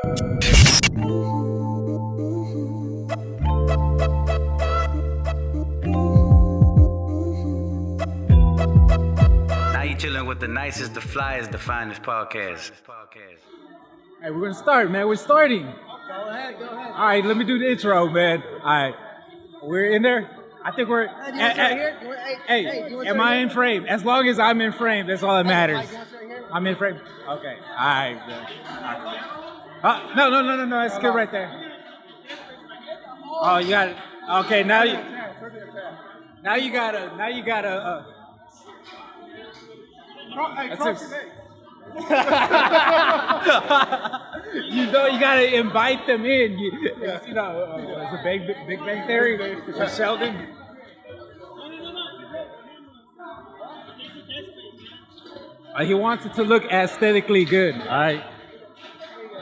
Now you chilling with the nicest, the flyest, Defynest Podcast. Hey, we're gonna start, man. We're starting. Go ahead. All right, let me do the intro, man. All right, we're in there. I think we're. Do you want to start here? Hey, do you want to am start I here? in frame? As long as I'm in frame, that's all that matters. Mike, you want to start here? I'm in frame. Okay. All right. Good. No. That's good right there. Oh, you got it. Okay, now you gotta. That's it. You know, you gotta invite them in. You know, it's a Big Bang Theory with Sheldon. He wants it to look aesthetically good. All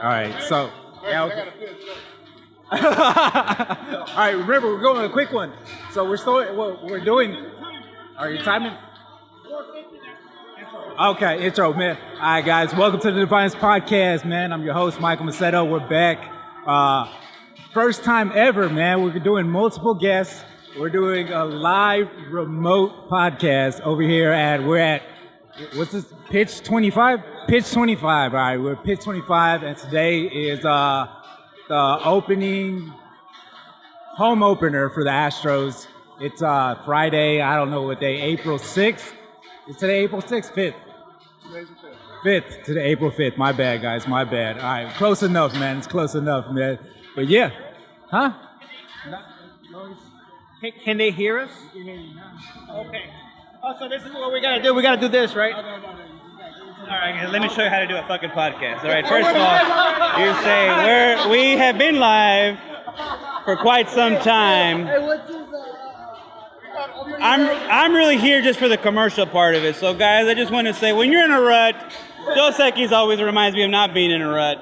right. So, yeah. Okay. All right. Remember, we're going with a quick one. So we're doing. Are you timing? Okay, intro, man. All right, guys, welcome to the Defynest Podcast, man. I'm your host, Michael Macedo. We're back. First time ever, man. We're doing multiple guests. We're doing a live remote podcast over here we're at, what's this, Pitch 25? Pitch 25, all right. We're at Pitch 25, and today is the home opener for the Astros. It's Friday, I don't know what day, April 6th. Is today April 6th? 5th? 5th, today April 5th. My bad, guys, my bad. All right, close enough, man. It's close enough, man. But yeah. Huh? Can they hear us? Okay. Oh, so this is what we gotta do. We gotta do this, right? All right, let me show you how to do a fucking podcast. All right, first of all, you say we have been live for quite some time. Hey, what's this? I'm really here just for the commercial part of it. So, guys, I just want to say, when you're in a rut, Dos Equis always reminds me of not being in a rut.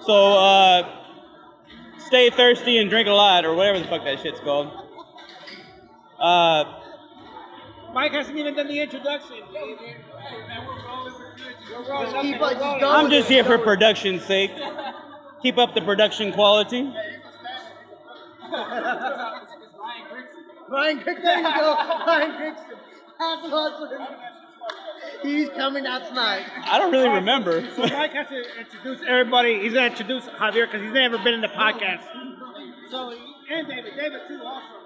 So, stay thirsty and drink a lot, or whatever the fuck that shit's called. Mike hasn't even done the introduction. I'm just here for production's sake. Keep up the production quality. Ryan Grigson, there you go. Ryan Grigson. Half hustler. He's coming out tonight. I don't really remember. So Mike has to introduce everybody. He's going to introduce Javier because he's never been in the podcast. So, and David too also.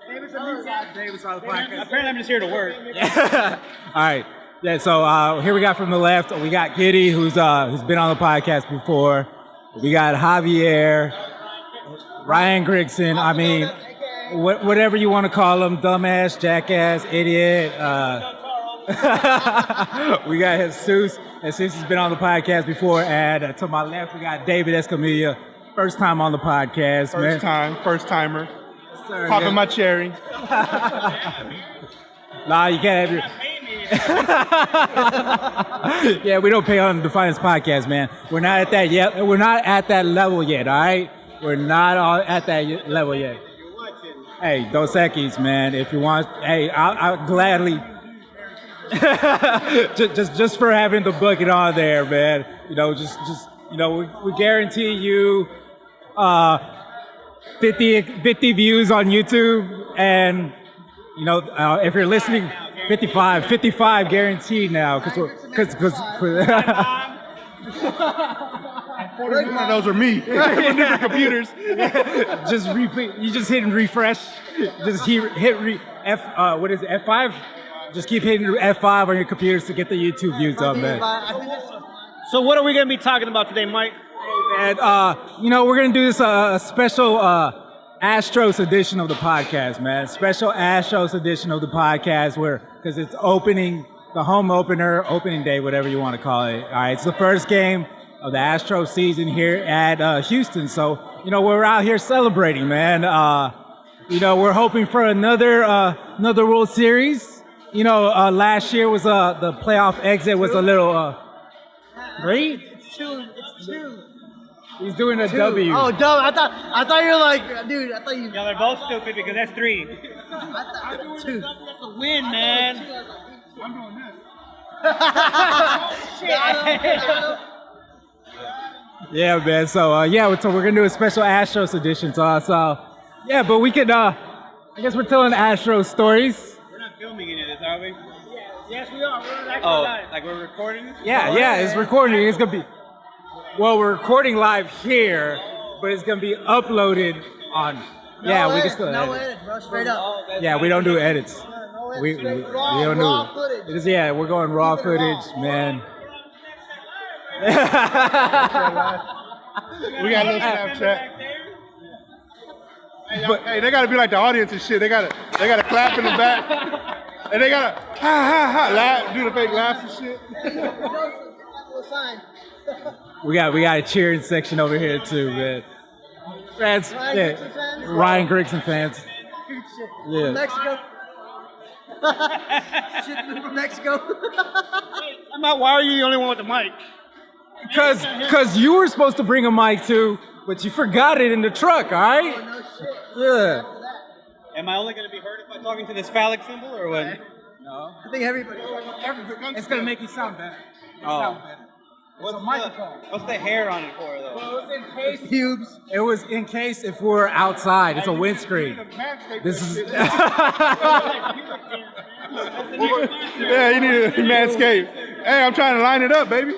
David's a new guy. David's on the podcast. Apparently I'm just here to work. All right. Yeah, so here we got from the left, we got Giddy, who's been on the podcast before. We got Javier, Ryan Grigson, I mean, whatever you want to call him, dumbass, jackass, idiot. We got Jesus. Jesus has been on the podcast before. And to my left, we got David Escamilla, first time on the podcast, man. First timer. Sir, Popping my cherry. Nah, you can't have your... Yeah, we don't pay on the Defynest Podcast, man. We're not at that yet. We're not at that level yet, all right? We're not all at that level yet. Hey, Dos Equis, man. If you want, hey, I'll gladly... just for having the bucket on there, man. You know, just we guarantee you 50 views on YouTube, and you know, if you're listening, 55 guaranteed now, because 41 of those are me. From different computers. just repeat. You just hit and refresh. Just hit what is it, F5? Just keep hitting F5 on your computers to get the YouTube views up, man. So what are we going to be talking about today, Mike? And you know, we're gonna do this a special Astros edition of the podcast, man. Special Astros edition of the podcast, because it's the home opener, opening day, whatever you want to call it. All right, it's the first game of the Astros season here at Houston, so you know we're out here celebrating, man. You know, we're hoping for another World Series. You know, last year was the playoff exit was a little great. It's two. He's doing a W. Oh, dumb. I thought you were like, dude, I thought you... Y'all are both stupid because that's 3. I thought two. That's a win, man. I'm doing this. Shit. Yeah, man. So so we're gonna do a special Astros edition. So yeah, but we could. I guess we're telling Astros stories. We're not filming any of this, are we? Yes, we are. We're actually live. Like we're recording? Yeah, it's recording. It's gonna be. Well, we're recording live here, but it's gonna be uploaded on. We can still edit. edits, bro. Straight up. Yeah, we don't do edits. No edits. We don't raw do. footage. It is, we're going raw Keep it raw. footage, man. We got a little Snapchat. Hey, they gotta be like the audience and shit. They gotta clap in the back, and they gotta ha laugh, do the fake laughs and shit. We got a cheering section over here too, man. Fans, Ryan Grigson fans. Yeah. From Mexico. Shit, from Mexico. Why are you the only one with the mic? Cause you were supposed to bring a mic too, but you forgot it in the truck, all right? Oh, no shit. Yeah. Am I only going to be heard if I'm talking to this phallic symbol or what? No. I think everybody. It's gonna make you sound better. What's the hair on it for, though? Well, it was in case. Pubes. It was in case if we're outside. It's a windscreen. This is. Yeah, you need a manscape. Hey, I'm trying to line it up, baby.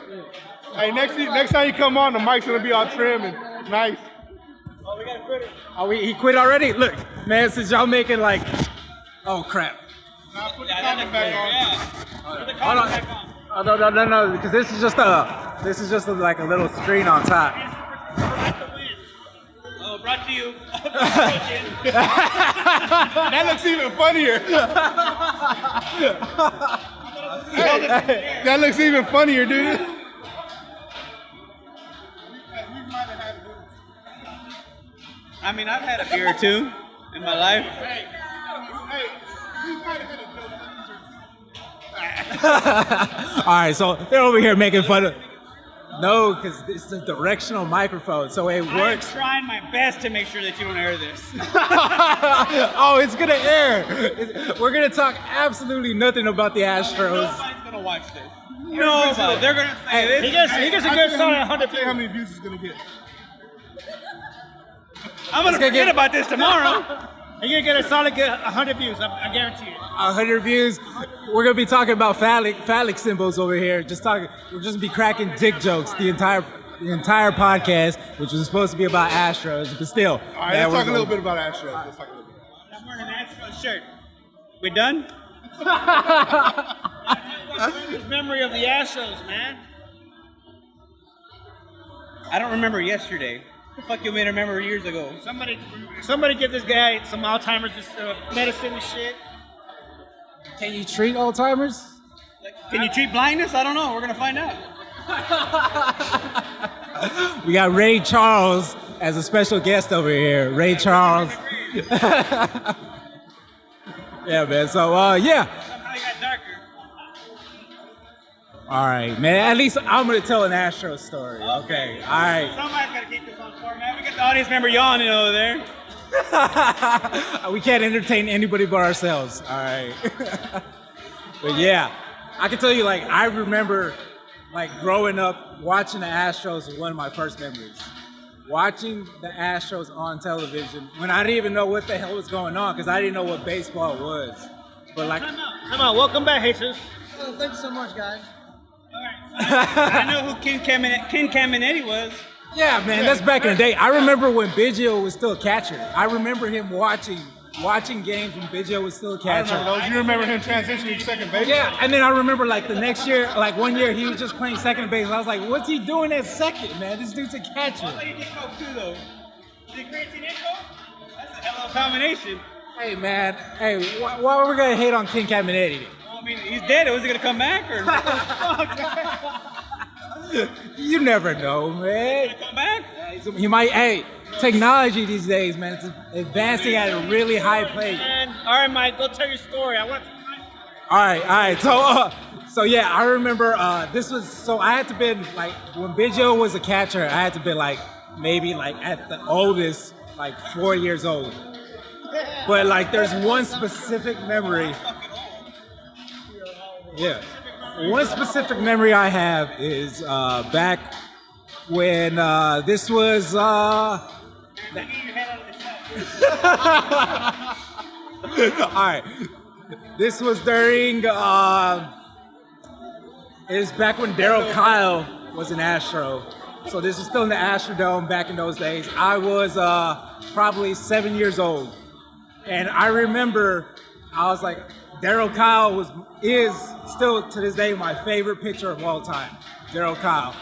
Hey, next time you come on, the mic's gonna be all trim and nice. Oh, we got to quit it. He quit already? Look, man, since y'all making like. Oh crap. Nah, put the comment back on. Put the Hold on. comment back on. Oh no, because this is just like a little screen on top. Oh, brought to you. That looks even funnier. That looks even funnier, dude. I mean, I've had a beer or two in my life. All right, so they're over here making fun of. No, because it's a directional microphone, so it works. I'm trying my best to make sure that you don't air this. Oh, it's gonna air. We're gonna talk absolutely nothing about the Astros. Nobody's gonna watch this. Nobody. They're gonna say this. He gets a good solid 100 Tell you how many views it's gonna get. I'm gonna forget about this tomorrow. You're gonna get a solid 100 views. I guarantee you. 100 views. We're gonna be talking about phallic symbols over here. We'll just be cracking dick jokes the entire podcast, which was supposed to be about Astros, but still. All right, let's talk a little bit about Astros. I'm wearing an Astros shirt. We done? His memory of the Astros, man. I don't remember yesterday. What the fuck you made remember years ago? Somebody give this guy some Alzheimer's medicine and shit. Can you treat Alzheimer's? Can you treat blindness? I don't know. We're gonna find out. We got Ray Charles as a special guest over here. Ray Charles. Yeah, man. So, yeah. Somehow he got darker. All right, man. At least I'm gonna tell an Astro story. Okay. All right. Somebody's gotta keep this on format. We got the audience member yawning over there. We can't entertain anybody but ourselves. All right. But yeah, I can tell you, like, I remember, like, growing up watching the Astros was one of my first memories. Watching the Astros on television when I didn't even know what the hell was going on because I didn't know what baseball was. But like, Come on, welcome back, Jesus. Oh, thank you so much, guys. I know who Ken Caminetti was. yeah, man, that's back in the day. I remember when Biggio was still a catcher. I remember him watching games when Biggio was still a catcher. You remember him transitioning to second base? Yeah, and then I remember like the next year, like one year he was just playing second base. I was like, what's he doing at second, man? This dude's a I catcher. thought he did coke too, though. Did he create Nico? That's a hell of a combination. Hey, man, hey, why were we gonna hate on Ken Caminetti? I mean, he's dead. Was he gonna come back or? You never know, man. Come back? He might. Hey, technology these days, man, it's advancing at a really high pace. All right, Mike, go tell your story. I want. All right. So yeah, I remember this was. So I had to been like when Biggio was a catcher. I had to be like maybe like at the oldest like 4 years old. But like, there's one specific memory. Yeah. One specific memory I have is back when this was. All right. This was during. It's back when Darryl Kyle was an Astro. So this was still in the Astrodome back in those days. I was probably 7 years old. And I remember I was like, Darryl Kyle is still to this day my favorite pitcher of all time. Darryl Kyle.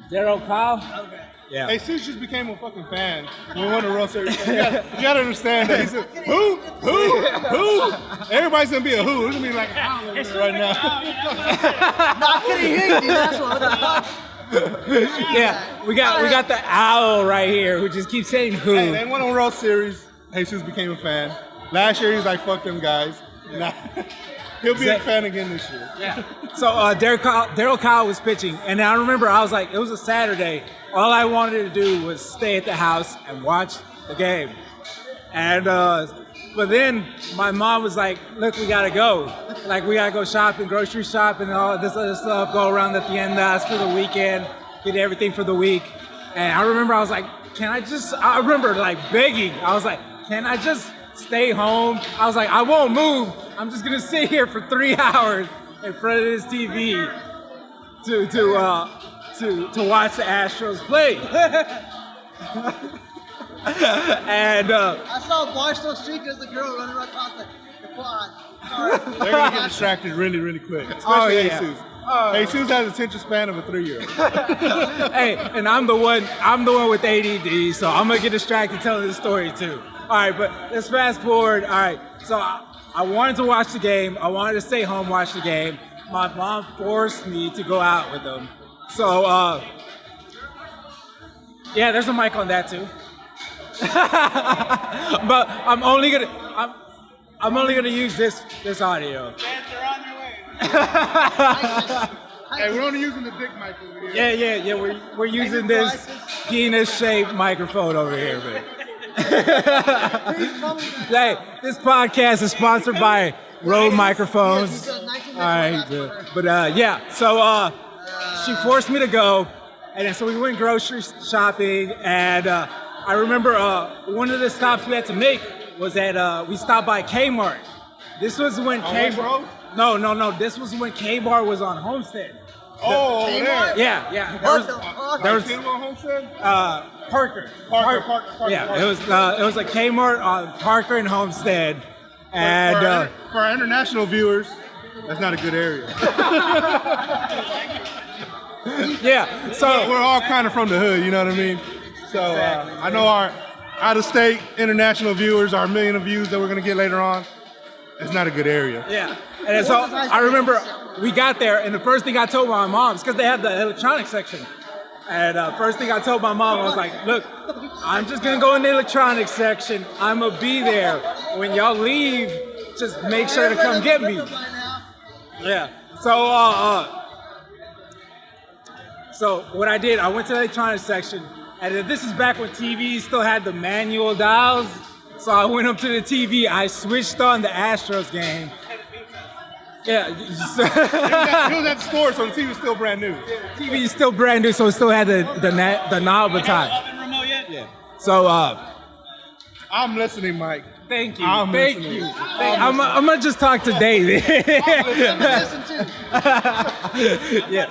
Darryl Kyle? Okay. Yeah. Hey, Sus just became a fucking fan. We won the World Series. You gotta understand that. He's a, who? Everybody's gonna be a who. It's gonna be like right now. No, I couldn't hear you, dude. That's what Yeah, we got the owl right here who just keeps saying who. Hey, they won a World Series. Jesus became a fan. Last year he was like, fuck them guys. Nah. He'll be a fan again this year. Yeah. So Darryl Kyle was pitching, and I remember I was like, it was a Saturday. All I wanted to do was stay at the house and watch the game. And but then my mom was like, look, we gotta go. Like, we gotta go shopping, grocery shopping, and all this other stuff. Go around at the end for the weekend, get everything for the week. And I remember I was like, I remember like begging. I was like, can I just stay home? I was like, I won't move. I'm just gonna sit here for 3 hours in front of this TV to watch the Astros play. And I saw Barstow Street as the girl running right across the quad. They're gonna get distracted really, really quick. Especially Jesus. Jesus has attention span of a 3-year-old. Hey, and I'm the one with ADD, so I'm gonna get distracted telling this story too. All right, but let's fast forward. All right, so I wanted to watch the game. I wanted to stay home, watch the game. My mom forced me to go out with them. So, yeah, there's a mic on that too. But I'm only gonna use this audio. Fans are on their way. Hey, we're only using the dick mic over here. Yeah. We're using this penis-shaped microphone over here, man. Hey, this podcast is sponsored by Rode Microphones. All right, but yeah. So she forced me to go, and then so we went grocery shopping, and I remember one of the stops we had to make was that we stopped by Kmart. This was when Kmart. No. This was when Kmart was on Homestead. Oh, there. Yeah. There was Homestead? Parker. Yeah, Parker. It was a Kmart on Parker and Homestead, and for our international viewers, that's not a good area. Yeah, so we're all kind of from the hood, you know what I mean? So I know our out-of-state international viewers, our million of views that we're gonna get later on, it's not a good area. Yeah, and so I remember we got there, and the first thing I told my mom, because they had the electronics section, and first thing I told my mom, I was like, look, I'm just gonna go in the electronics section. I'm gonna be there. When y'all leave, just make sure to come get me. Yeah. So what I did, I went to the electronics section, and this is back when TVs still had the manual dials. So I went up to the TV, I switched on the Astros game. Yeah. He was at the store, so the TV was still brand new. TV is still brand new, so it still had the knob at time. Yeah. So I'm listening, Mike. Thank you. I'm Thank listening. you. I'm gonna just talk to David. Listen too. Yeah.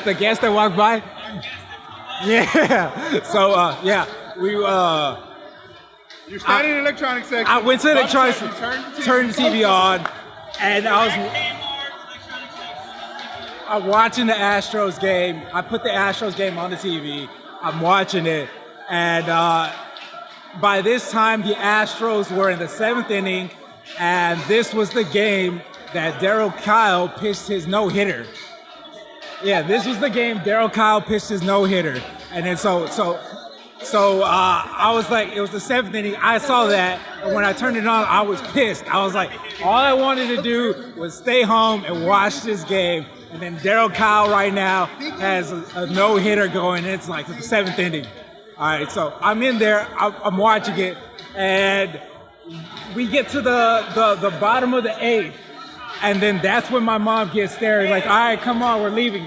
The guest that walked by. Yeah. So yeah, we You're standing in the electronics section. I went to the electronics, turned the TV on, and I'm watching the Astros game. I put the Astros game on the TV. I'm watching it, and by this time the Astros were in the 7th inning, and this was the game that Darryl Kyle pitched his no-hitter. Yeah, this was the game Darryl Kyle pitched his no-hitter, and then so I was like, it was the 7th inning. I saw that, and when I turned it on, I was pissed. I was like, all I wanted to do was stay home and watch this game. And then Darryl Kyle right now has a no-hitter going. It's like the 7th inning. All right, so I'm in there. I'm watching it, and we get to the bottom of the 8th, and then that's when my mom gets there. Like, all right, come on, we're leaving.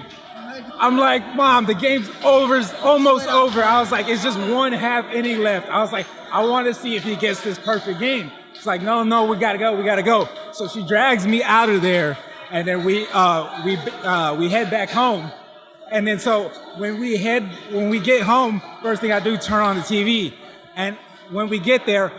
I'm like, Mom, the game's almost over. I was like, it's just 1/2 inning left. I was like, I want to see if he gets this perfect game. She's like, no, we gotta go. So she drags me out of there, and then we head back home. And then so when we get home, first thing I do, turn on the TV. And when we get there,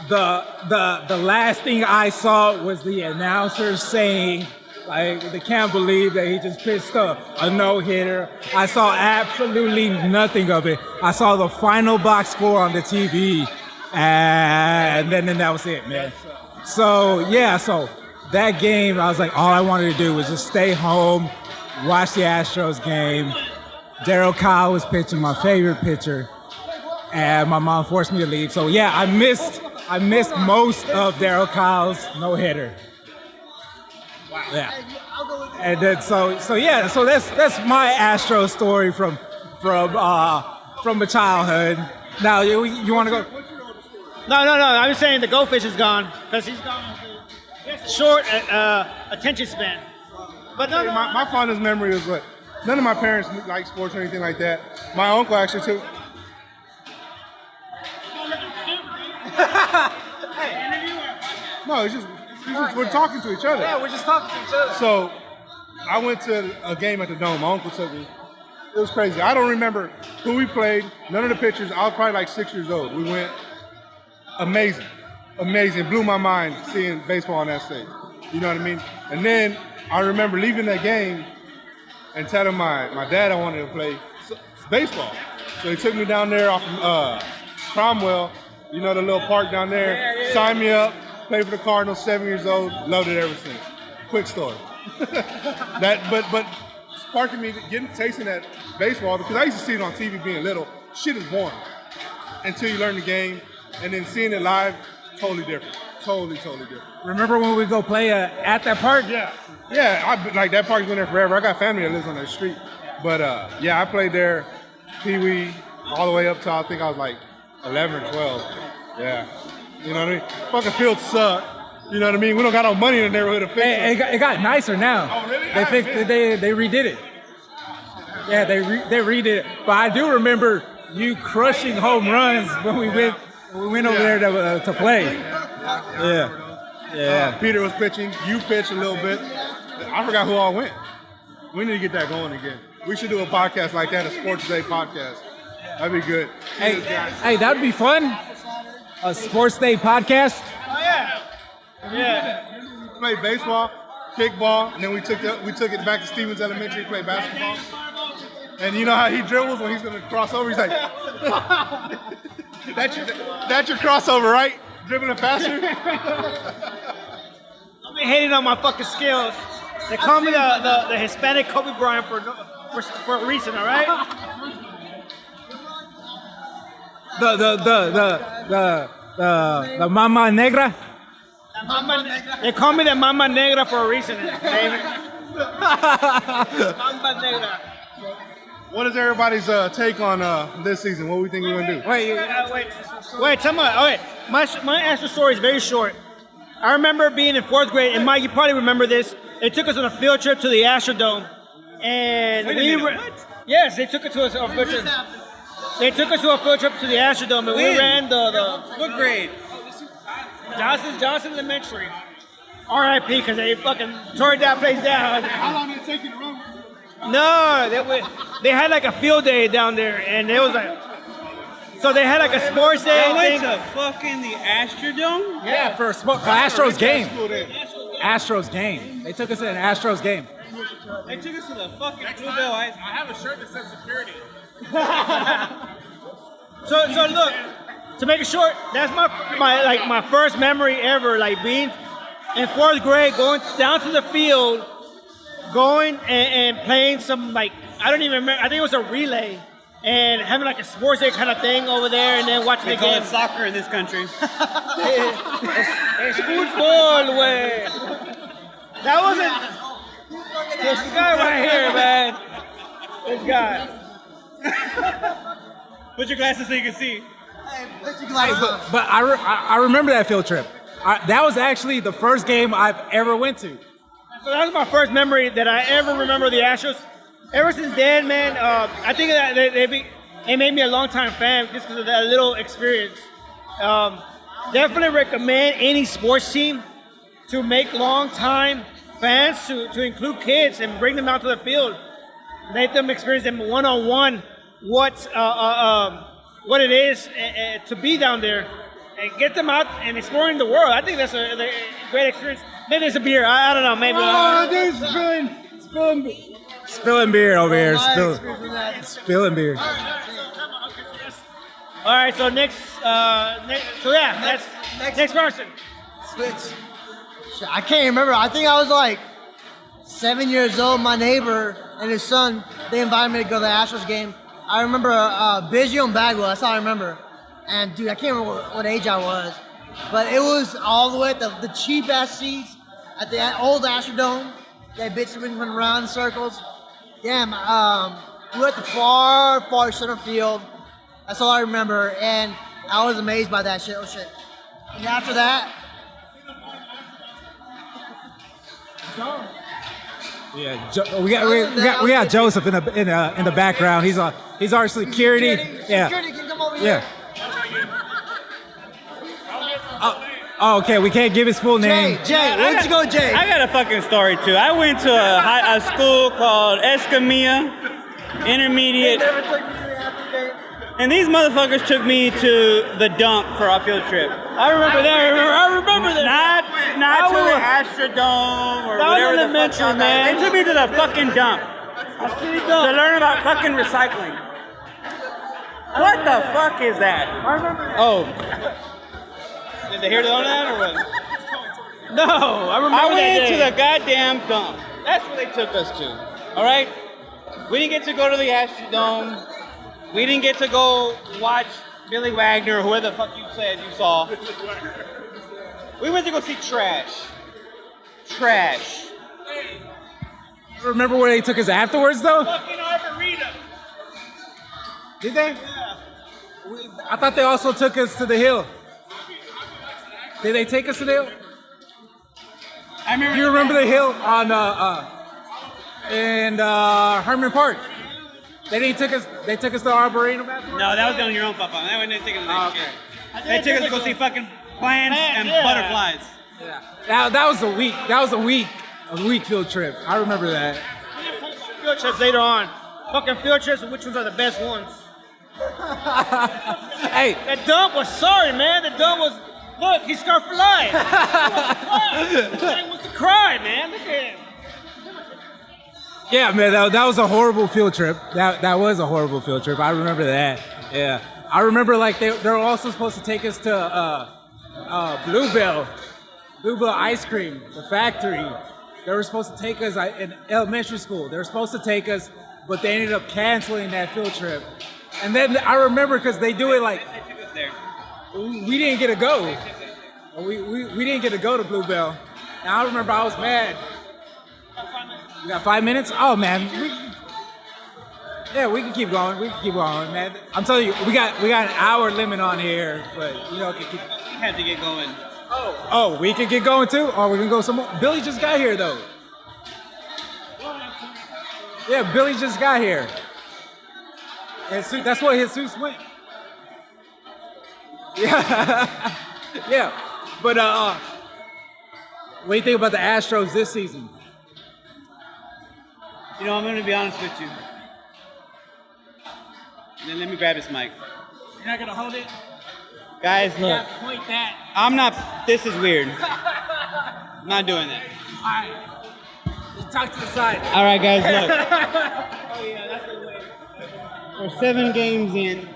the last thing I saw was the announcer saying, like, they can't believe that he just pitched a no-hitter. I saw absolutely nothing of it. I saw the final box score on the TV, and then that was it, man. So that game, I was like, all I wanted to do was just stay home, watch the Astros game. Darryl Kyle was pitching, my favorite pitcher, and my mom forced me to leave. So yeah, I missed most of Darryl Kyle's no-hitter. Wow. Yeah. And then so that's my Astros story from my childhood. Now you want to go? No. I'm just saying the goldfish is gone because he's gone. Short attention span. But no. My fondest memory is what none of my parents like sports or anything like that. My uncle actually took. No, it's just we're talking to each other. Yeah, we're just talking to each other. So I went to a game at the Dome. My uncle took me. It was crazy. I don't remember who we played, none of the pitchers. I was probably like 6 years old. We went amazing. Blew my mind seeing baseball on that stage. You know what I mean? And then I remember leaving that game and telling my dad I wanted to play baseball. So he took me down there off Cromwell, you know, the little park down there, signed me up, played for the Cardinals, 7 years old, loved it ever since. Quick story. But sparking me tasting that baseball, because I used to see it on TV being little. Shit is boring until you learn the game, and then seeing it live, totally different. Totally different. Remember when we go play at that park? Yeah. Like that park's been there forever. I got family that lives on that street, but I played there, Pee Wee, all the way up to I think I was like 11 or 12. Yeah. You know what I mean? Fucking fields suck. You know what I mean? We don't got no money in the neighborhood to fix it. It got nicer now. Oh, really? They fixed it. They redid it. Yeah, they redid it. But I do remember you crushing home runs when we went over there to play. Yeah. Peter was pitching. You pitched a little bit. I forgot who all went. We need to get that going again. We should do a podcast like that, a Sports Day podcast. That'd be good. Hey, that'd be fun. A Sports Day podcast. Oh yeah. We played baseball, kickball, and then we took it back to Stevens Elementary and played basketball. And you know how he dribbles when he's gonna cross over? He's like, that's your crossover, right? Dribbling faster. I've been hating on my fucking skills. They call me the Hispanic Kobe Bryant for a reason, all right? The Mama Negra. They call me the Mama Negra for a reason, David. Mama Negra. What is everybody's take on this season? What do we think we're gonna do? Wait, tell me. Okay, my Astro story is very short. I remember being in 4th grade, and Mike, you probably remember this. They took us on a field trip to the Astrodome, and yes, they took us to a field trip. They took us to a field trip to the Astrodome, and we ran the What grade? Johnson Elementary. R.I.P. because they fucking tore that place down. How long did it take you to run? No, they had like a field day down there, and it was like, so they had like a sports day. They went to fucking the Astrodome? Yeah, for Astros game. Astros game. They took us to an Astros game. They took us to the fucking Bluebell Ice. I have a shirt that says security. So look, to make it short, that's my first memory ever, like being in 4th grade, going down to the field, going and playing some, like, I don't even remember, I think it was a relay, and having like a sports day kind of thing over there, and then watching the game. They call it soccer in this country. It's football, way. That wasn't. This guy right here, man. This guy. Put your glasses so you can see. But I remember that field trip. That was actually the first game I've ever went to. So that was my first memory that I ever remember the Astros. ever since then, man, I think that it made me a long-time fan just because of that little experience. Definitely recommend any sports team to make long-time fans to include kids and bring them out to the field, make them experience them one-on-one what it is to be down there, and get them out and exploring the world. I think that's a great experience. Maybe there's a beer. I don't know. Maybe. Oh, dude, Spilling beer over here. Spilling beer. All right. So next person. Switch. I can't remember. I think I was like 7 years old. My neighbor and his son, they invited me to go to the Astros game. I remember Biggio and Bagwell. That's all I remember. And dude, I can't remember what age I was, but it was all the way at the cheap ass seats at the old Astrodome. That bitch been running around in circles. Damn. We were at the far center field. That's all I remember, and I was amazed by that shit. Oh shit! And after that. Yeah, we got Joseph in the background. He's our security. Yeah. Security can come over here. Yeah. Oh, okay. We can't give his full name. Jay, where'd you go, Jay? I got a fucking story too. I went to a school called Escamilla Intermediate, and these motherfuckers took me to the dump for our field trip. I remember that. Not to the Astrodome or whatever the fuck. Man. They took me to the fucking dump to learn about fucking recycling. What the fuck is that? I remember. Oh. Did they hear that or what? No, I remember. I went to the goddamn dump. That's where they took us to. All right? We didn't get to go to the Astrodome. We didn't get to go watch Billy Wagner or whoever the fuck you said you saw. We went to go see Trash. Remember where they took us afterwards, though? Fucking Arboretum. Did they? Yeah. I thought they also took us to the hill. Did they take us to the hill? I remember. You remember the hill on in Herman Park? They took us to Arboretum afterwards? No, that was on your own, Papa. That one didn't take us to Oh, okay. They took us to go see fucking plants and butterflies. Yeah. That was a week field trip. I remember that. Field trips later on. Fucking field trips, which ones are the best ones? Hey, That dump was sorry, man. The dump was. Look, he's scarred for life. He wants to cry, man. Look at him. yeah, man, that was a horrible field trip. That was a horrible field trip. I remember that. Yeah, I remember like they were also supposed to take us to Bluebell ice cream, the factory. They were supposed to take us in elementary school. They were supposed to take us, but they ended up canceling that field trip. And then I remember because they do it like They took us there. we didn't get to go. We didn't get to go to Bluebell. And I remember I was mad. You got 5 minutes? Oh man, we can keep going. We can keep going, man. I'm telling you, we got an hour limit on here, but We had to get going. Oh, we can get going too. Or we can go some more. Billy just got here though. Yeah, Billy just got here. That's why his suits went. Yeah, yeah. But what do you think about the Astros this season? You know, I'm going to be honest with you. Then let me grab this mic. You're not gonna hold it? Guys, look. Point that. I'm not. This is weird. I'm not doing that. Alright. Just talk to the side. All right, guys, look. Oh yeah, that's the way. We're 7 games in.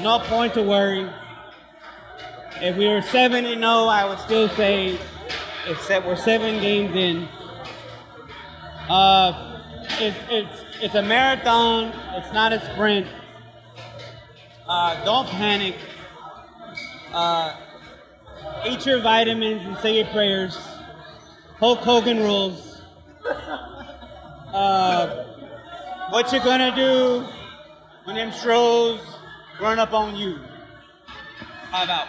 No point to worry. If we were 7-0, I would still say we're 7 games in. It's a marathon. It's not a sprint. Don't panic. Eat your vitamins and say your prayers. Hulk Hogan rules. What you're gonna do when them Stros run up on you? How about?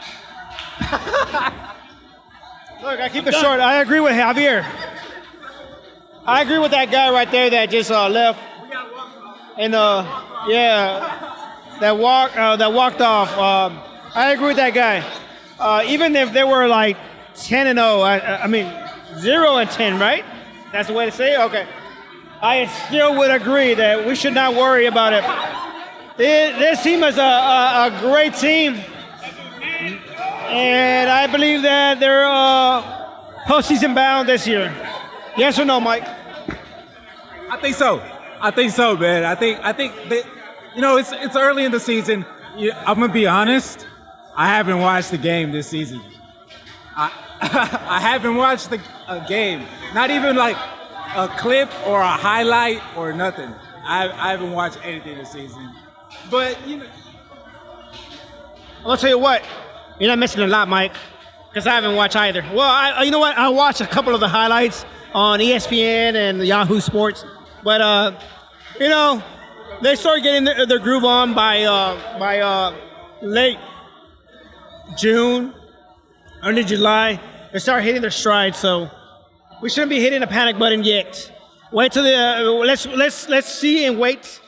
Look, I keep it short. I agree with Javier. I agree with that guy right there that just left. We got and that walked off. I agree with that guy. Even if they were like 10-0, I mean 0-10, right? That's the way to say it. Okay. I still would agree that we should not worry about it. This team is a great team, and I believe that they're postseason bound this year. Yes or no, Mike? I think so, man. I think that, it's early in the season. I'm gonna be honest. I haven't watched the game this season. I haven't watched a game, not even like a clip or a highlight or nothing. I haven't watched anything this season. But I'm gonna tell you what, you're not missing a lot, Mike, because I haven't watched either. Well, you know what? I watched a couple of the highlights on ESPN and Yahoo Sports, but they started getting their groove on by late June, early July. They started hitting their stride, so we shouldn't be hitting the panic button yet. Wait till let's see and wait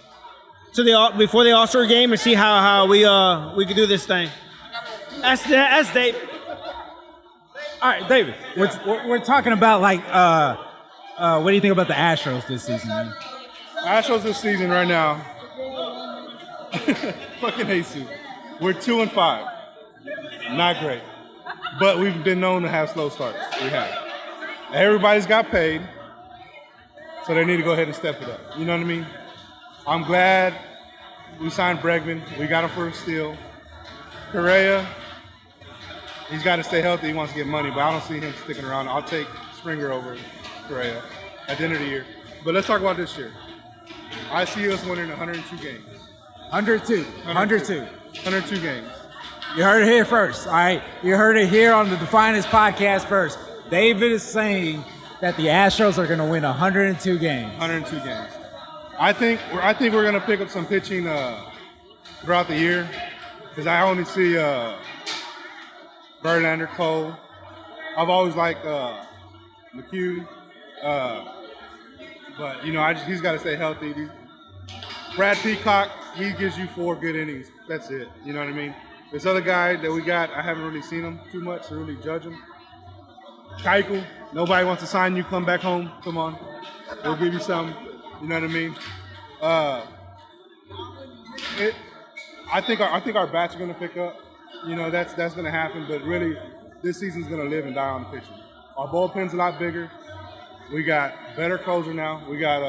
to before the All-Star game and see how we can do this thing. That's Dave. all right, David, we're talking about like what do you think about the Astros this season, man? Astros this season right now. Fucking Jesus. We're 2-5. Not great. But we've been known to have slow starts. We have. Everybody's got paid. So they need to go ahead and step it up. You know what I mean? I'm glad we signed Bregman. We got him for a steal. Correa, he's got to stay healthy. He wants to get money, but I don't see him sticking around. I'll take Springer over Correa at the end of the year. But let's talk about this year. I see us winning 102 games. 102 games. You heard it here first, all right? You heard it here on the Defynest Podcast first. David is saying that the Astros are going to win 102 games. 102 games. I think we're going to pick up some pitching throughout the year because I only see Verlander, Cole. I've always liked McHugh, but he's got to stay healthy. Brad Peacock, he gives you 4 good innings. That's it. You know what I mean? This other guy that we got, I haven't really seen him too much to really judge him. Keuchel, nobody wants to sign you. Come back home. Come on, we'll give you something. You know what I mean? I think our bats are going to pick up. That's going to happen. But really, this season's going to live and die on the pitching. Our bullpen's a lot bigger. We got better closer now. We got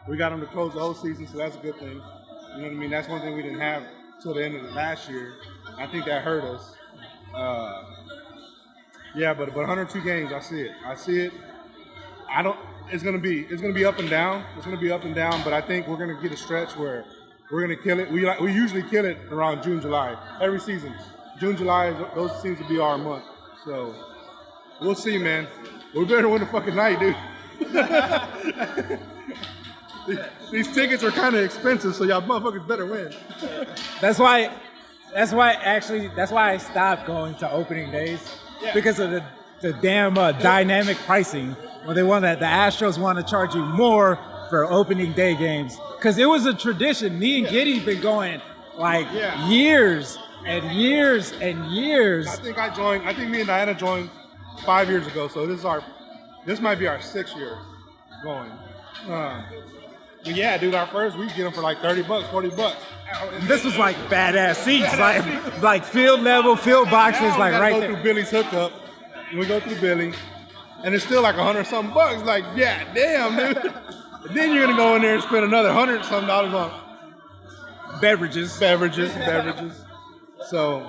them to close the whole season, so that's a good thing. You know what I mean? That's one thing we didn't have till the end of the last year. I think that hurt us. But 102 games, I see it. It's gonna be up and down. It's gonna be up and down, but I think we're gonna get a stretch where we're gonna kill it. We usually kill it around June, July. Every season, June, July, those seems to be our month. So we'll see, man. We better win the fucking night, dude. These tickets are kind of expensive, so y'all motherfuckers better win. That's why I stopped going to opening days because of the damn dynamic pricing. When the Astros want to charge you more for opening day games, because it was a tradition. Me and Giddy been going like years and years and years. I think me and Diana joined 5 years ago, so this might be our 6th year going. But yeah, dude, our first we get them for like $30, $40. This was like badass seats, like field level, field boxes, like right there. We go through Billy's hookup, and we go through Billy, and it's still like $100-something. Like, yeah, damn, dude. And then you're gonna go in there and spend another $100-something on beverages. So,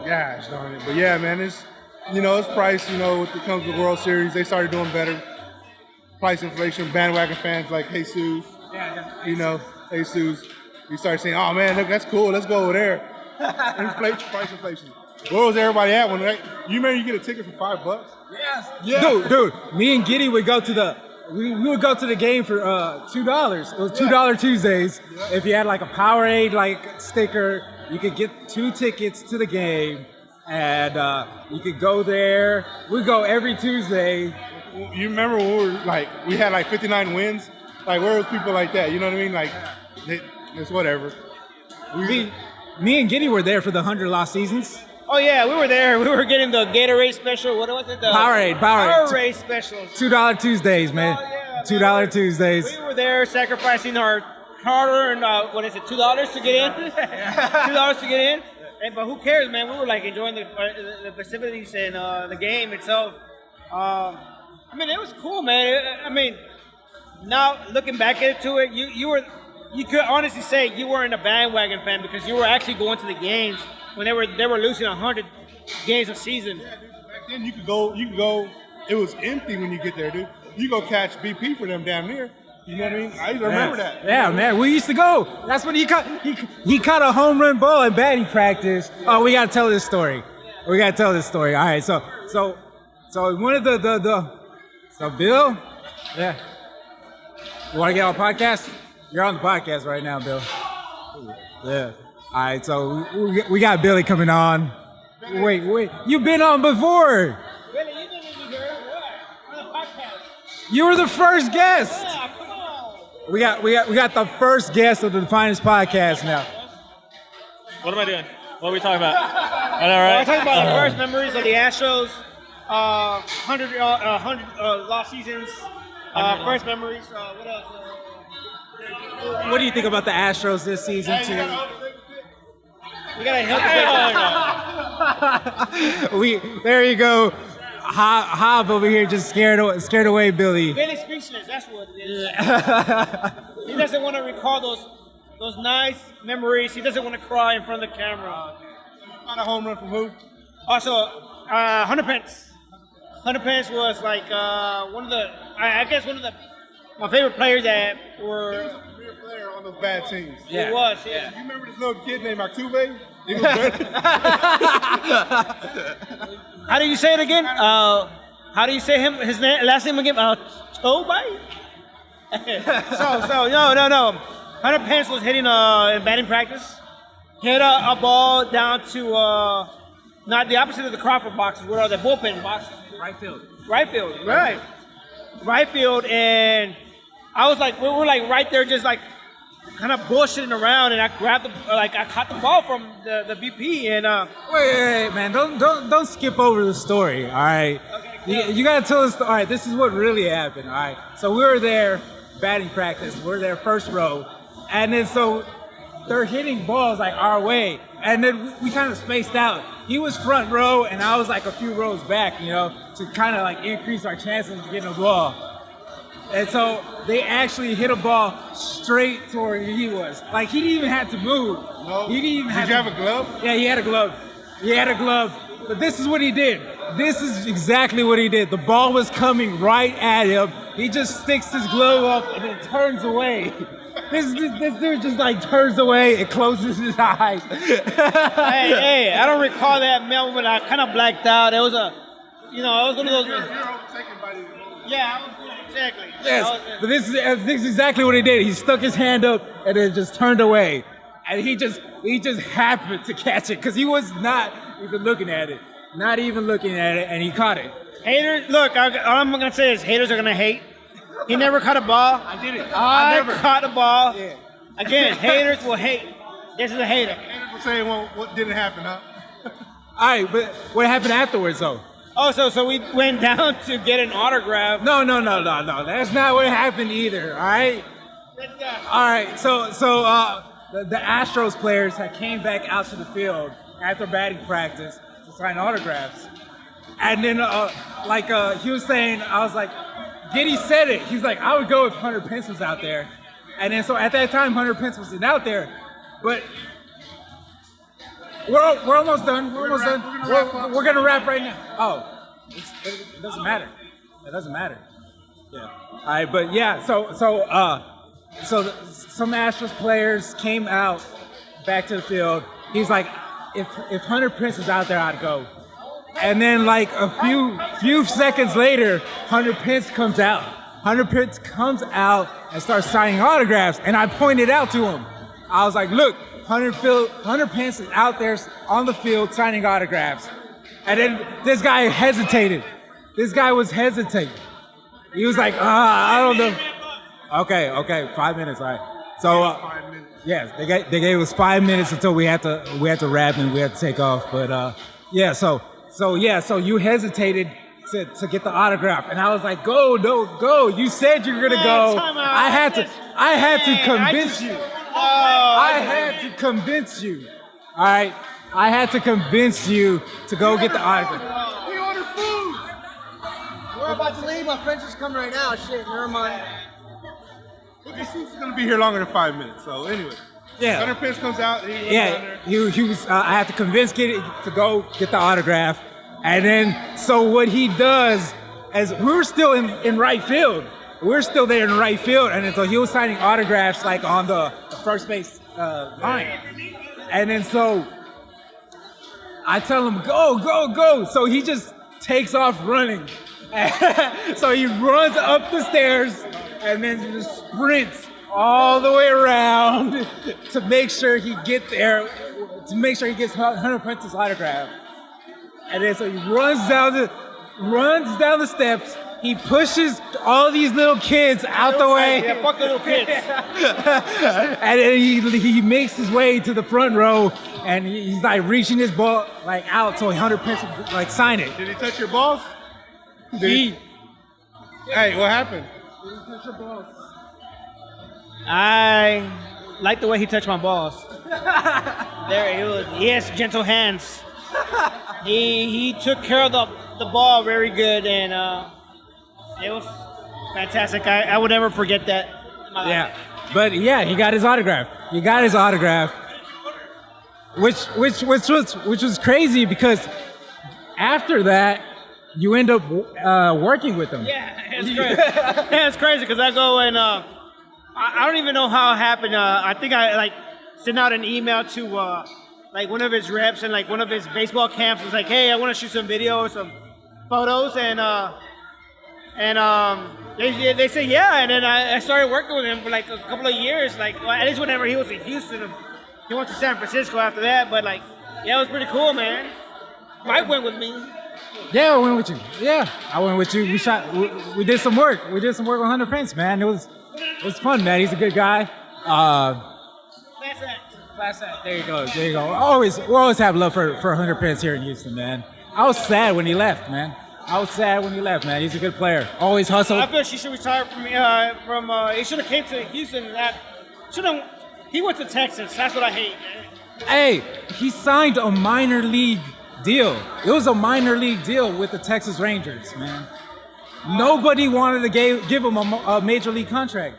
gosh darn it. But yeah, man, it's price. When it comes to the World Series, they started doing better. Price inflation, bandwagon fans like Jesus. Jesus. You start saying, "Oh man, look, that's cool. Let's go over there." Price inflation. Where was everybody at when you remember you get a ticket for $5? Yes. Yeah. Dude. Me and Giddy would go to the would go to the game for $2. It was $2 Tuesdays. Yeah. If you had like a Powerade like sticker, you could get 2 tickets to the game, and you could go there. We'd go every Tuesday. You remember when we had like 59 wins? Like, where was people like that? You know what I mean? Like, It's whatever. Me and Giddy were there for the 100 lost seasons. Oh yeah, we were there. We were getting the Gatorade special. What was it? The Powerade special. $2 Tuesdays, man. Oh, yeah, $2 Tuesdays. We were there sacrificing our hard-earned, what is it, $2 to get in? $2 to get in. But who cares, man? We were like enjoying the festivities and the game itself. I mean, it was cool, man. I mean, now looking back into it, you could honestly say you weren't a bandwagon fan because you were actually going to the games when they were losing 100 games a season. Yeah, dude, back then you could go. It was empty when you get there, dude. You go catch BP for them damn near. You know what I mean? I remember that. Yeah, man. We used to go. That's when he caught a home run ball in batting practice. Oh, we gotta tell this story. All right. So one of so Bill, yeah. You want to get on the podcast? You're on the podcast right now, Bill. Yeah. All right. So we got Billy coming on. Wait. You've been on before. Really, you didn't even hear what? On the podcast. You were the first guest. Yeah, come on. We got the first guest of the Defynest Podcast now. What am I doing? What are we talking about? I know, Well, right? I'm talking about the first memories of the Astros, 100 lost seasons, first memories. What else? What do you think about the Astros this season, too? We gotta help. There you go. Hob over here just scared away Billy. Really speechless. That's what it is. He doesn't want to recall those nice memories. He doesn't want to cry in front of the camera. On a home run from who? Also, Hunter Pence. Hunter Pence was like one of my favorite players that He was were. a premier player on those bad teams. Yeah. He was, yeah. You remember this little kid named Altuve? He was better. How do you say it again? How do you say his last name again? Tobai? So no. Hunter Pence was hitting in batting practice. Hit a ball down to not the opposite of the Crawford boxes. What are the bullpen boxes? Right field. Right field, right. Right field, and I was like, we were like right there, just like kind of bullshitting around, and I caught the ball from the BP, and Wait, man! Don't skip over the story. All right, you gotta tell us. All right, this is what really happened. All right, so we were there, batting practice. We're there, first row, and then so they're hitting balls like our way, and then we kind of spaced out. He was front row, and I was like a few rows back, to kind of like increase our chances of getting a ball. And so they actually hit a ball straight to where he was. Like, he didn't even have to move. No. He didn't even Did you have a glove? Yeah, he had a glove. But this is what he did. This is exactly what he did. The ball was coming right at him. He just sticks his glove up and then turns away. This dude just like turns away and closes his eyes. hey, I don't recall that moment. I kind of blacked out. It was it was one of those. You're overtaken by these. Yeah, exactly. Yes, but this is exactly what he did. He stuck his hand up and then just turned away, and he just happened to catch it because he was not even looking at it, and he caught it. Haters, look, all I'm gonna say is haters are gonna hate. He never caught a ball. I did it. I never caught a ball. Yeah. Again, haters will hate. This is a hater. Haters were saying, well, what didn't happen, huh? All right, but what happened afterwards, though? Oh, so we went down to get an autograph. No. That's not what happened either. All right. Let's go. All right. So the Astros players had came back out to the field after batting practice to sign autographs, and then he was saying, I was like, Giddy said it. He's like, I would go if Hunter Pence was out there, and then so at that time Hunter Pence wasn't out there, but. We're almost done. We're gonna wrap right now. Oh, it doesn't matter. It doesn't matter. Yeah. All right, but yeah. So some Astros players came out back to the field. He's like, if Hunter Pence is out there, I'd go. And then like a few seconds later, Hunter Pence comes out. Hunter Pence comes out and starts signing autographs. And I pointed out to him. I was like, look. Hunter Pence is out there on the field signing autographs. And then this guy hesitated. This guy was hesitating. He was like, I don't know. Okay, 5 minutes, all right. So 5 minutes. yes, they gave us 5 minutes until we had to wrap and we had to take off. But so you hesitated to get the autograph, and I was like, go, no, go. You said you were gonna go. Time out. I had to convince you. I I had to convince you. All right, I had to convince you to go get the autograph. We ordered food. We're about to leave. My friend's just coming right now. Shit, never mind. This is gonna be here longer than 5 minutes. So anyway, Yeah. Hunter Pence comes out. He goes down Yeah, there. he was. I had to convince Giddy to go get the autograph, and then so what he does, as we were still in right field, we're still there in right field, and then so he was signing autographs like on the first base line, and then so I tell him go, go, go. So he just takes off running. So he runs up the stairs and then just sprints all the way around to make sure he gets there, to make sure he gets Hunter Pence's autograph. And then so he runs down the steps. He pushes all these little kids out the way. Yeah, fuck the little kids. And then he makes his way to the front row, and he's like reaching his ball like out so Hunter Pence would like sign it. Did he touch your balls? He Hey, what happened? I like the way he touched my balls. There he was. Yes, gentle hands. He took care of the ball very good, and it was fantastic. I would never forget that. in my life. Yeah, but yeah, he got his autograph. He got his autograph, which was crazy because after that you end up working with him. Yeah, it's crazy. Yeah, it's crazy because I go and I don't even know how it happened. I think I like sent out an email to like one of his reps and like one of his baseball camps. It was like, hey, I want to shoot some video or some photos, and they said yeah, and then I started working with him for like a couple of years. Like well, at least whenever he was in Houston, he went to San Francisco after that. But like, yeah, it was pretty cool, man. Mike went with me. Yeah, I went with you. Yeah, I went with you. We did some work. We did some work with Hunter Pence, man. It was fun, man. He's a good guy. Class act. There you go. There you go. We always have love for Hunter Pence here in Houston, man. I was sad when he left, man. He's a good player. Always hustled. I feel she should retire from he should have came to Houston. He went to Texas. That's what I hate, man. Hey, he signed a minor league deal. It was a minor league deal with the Texas Rangers, man. Nobody wanted to give him a major league contract,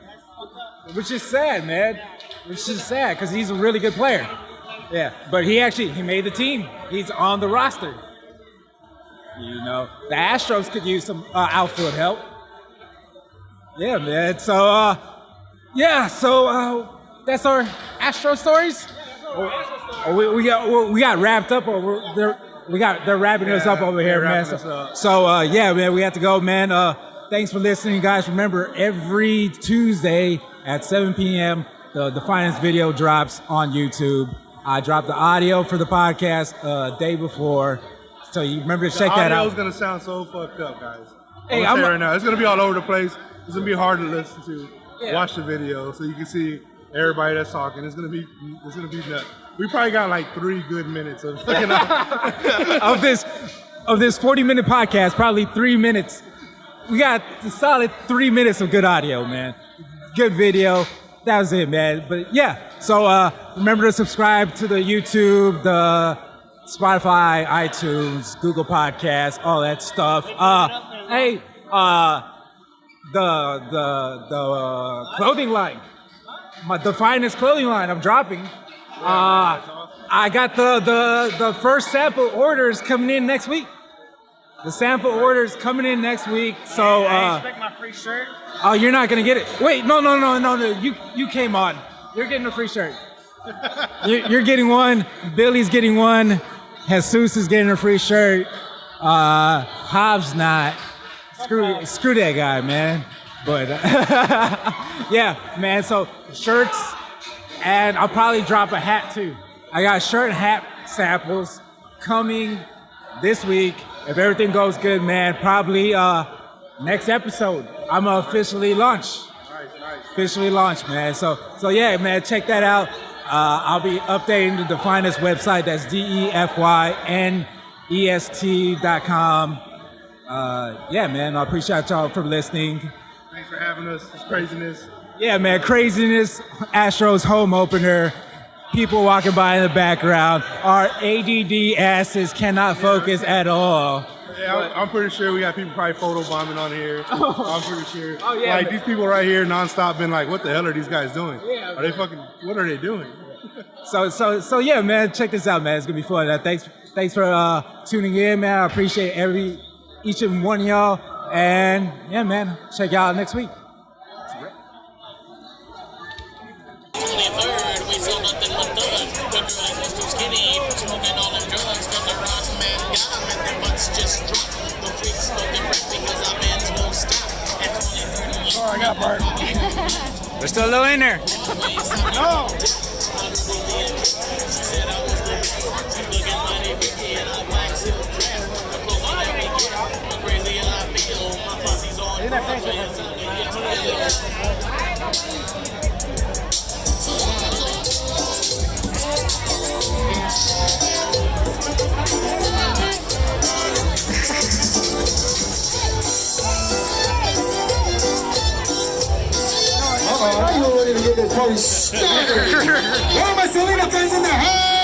which is sad, man. Which is sad because he's a really good player. Yeah, but he made the team. He's on the roster. You know, the Astros could use some outfield help. Yeah, man. So, that's our Astro stories. We got wrapped up, or they're wrapping us up over here, man. Yeah, man, we have to go, man. Thanks for listening, guys. Remember, every Tuesday at 7 p.m., the Defynest video drops on YouTube. I dropped the audio for the podcast day before, so you remember to check that out. The audio's gonna sound so fucked up, guys. Hey, I'm right now. It's gonna be all over the place. It's gonna be hard to listen to. Yeah. Watch the video so you can see everybody that's talking. It's gonna be nuts. We probably got like 3 good minutes of fucking of this 40-minute podcast. Probably 3 minutes. We got a solid 3 minutes of good audio, man. Good video. That was it, man. But yeah, so remember to subscribe to the YouTube, the Spotify, iTunes, Google Podcasts, all that stuff. Hey, the clothing line, my Defynest clothing line, I'm dropping. I got the first sample orders coming in next week. The sample orders coming in next week. So I expect my free shirt. Oh, you're not gonna get it. Wait, no. You came on. You're getting a free shirt. You're getting one. Billy's getting one. Jesus is getting a free shirt. Hobbs not. Screw that guy, man. But yeah, man. So shirts, and I'll probably drop a hat too. I got shirt and hat samples coming this week. If everything goes good, man, probably next episode, I'm gonna officially launch. Nice. officially launched, man. So yeah, man, check that out. I'll be updating the Defynest website. That's DEFYNEST.com. Yeah, man, I appreciate y'all for listening. Thanks for having us. It's craziness. Yeah, man, craziness. Astros home opener. People walking by in the background. Our ADD asses cannot focus at all. Yeah, I'm pretty sure we got people probably photobombing on here. I'm pretty sure. Oh, yeah, like man. these people right here nonstop been like, what the hell are these guys doing? Yeah, are they fucking, what are they doing? So yeah, man, check this out, man. It's gonna be fun. Thanks for tuning in, man. I appreciate each and one of y'all. And yeah, man, check y'all out next week. Oh, I got burnt. We're still a little in there. No. You already get this party started. All my Selena fans in the house.